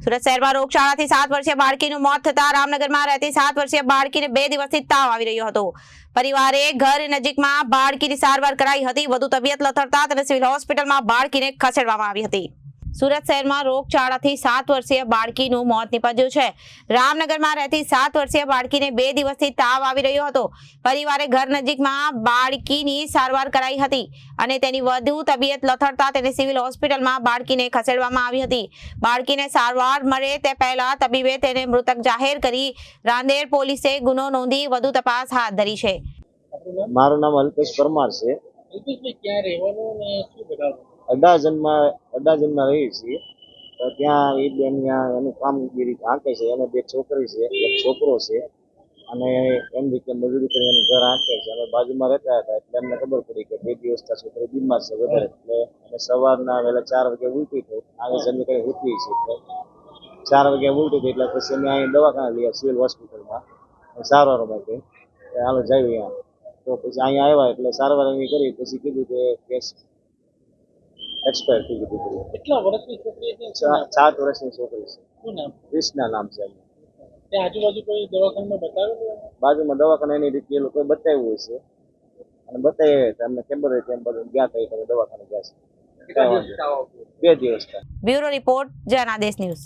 સુરત શહેરમાં રોગચાળાથી 7 વર્ષીય બાળકીનું મોત થતા રામનગરમાં રહેતી 7 વર્ષીય બાળકીને 2 દિવસથી તાવ આવી રહ્યો હતો। પરિવારે ઘર નજીકમાં બાળકીની સારવાર કરાઈ હતી। વધુ તબિયત લથડતા તેને સિવિલ હોસ્પિટલમાં બાળકીને ખસેડવામાં આવી હતી। સુરત શહેરમાં રોગચાળાથી 7 વર્ષીય બાળકીનું મોત નીપજ્યું છે। રામનગરમાં રહેતી 7 વર્ષીય બાળકીને 2 દિવસથી તાવ આવી રહ્યો હતો। પરિવારે ઘર નજીકમાં બાળકીની સારવાર કરાઈ હતી અને તેની વધુ તબિયત લથડતા તેને સિવિલ હોસ્પિટલમાં બાળકીને ખસેડવામાં આવી હતી। બાળકીને સારવાર મળે તે પહેલા તબીબે તેને મૃતક જાહેર કરી રાંદેર પોલીસે ગુનો નોંધી વધુ તપાસ હાથ ધરી છે। મારું નામ અલ્પેશ પરમાર છે। અડાજનમાં રહી છીએ તો ત્યાં એ બેન એનું કામગીરી આંકે છે। એને 2 છોકરી છે, 1 છોકરો છે અને એમ રીતે મજૂરી કરી એનું ઘર આંકે છે। અમે બાજુમાં રહેતા હતા એટલે અમને ખબર પડી કે 2 દિવસથી છોકરી બીમાર છે વધારે, એટલે અમે સવારના વહેલા 4 વાગે ઉલટી થઈ આવી જમી કરી ઉઠી છે એટલે 4 વાગે ઉલટી થઈ એટલે પછી અમે અહીં દવાખાના લઈએ સિવિલ હોસ્પિટલમાં સારવાર માટે। હાલો જઈએ અહીંયા તો પછી અહીંયા આવ્યા એટલે સારવાર એની કરી પછી કીધું કે કેસ एक्सपायर थी गई। કેટલા વર્ષની છોકરી છે? 7 વર્ષની છોકરી છે। શું નામ? કૃષ્ણા નામ છે। ત્યાં આજુબાજુ કોઈ દવાખાનામાં બતાવેલું? બાજુમાં દવાખાના એની રીતે એ લોકો બતાવ્યું છે અને બતાવ્યા હતા અમને ખબર હોય તેમ બધું ગયા હતા તમે દવાખાને ગયા છે। 2 દિવસ। Bureau report Janadesh news.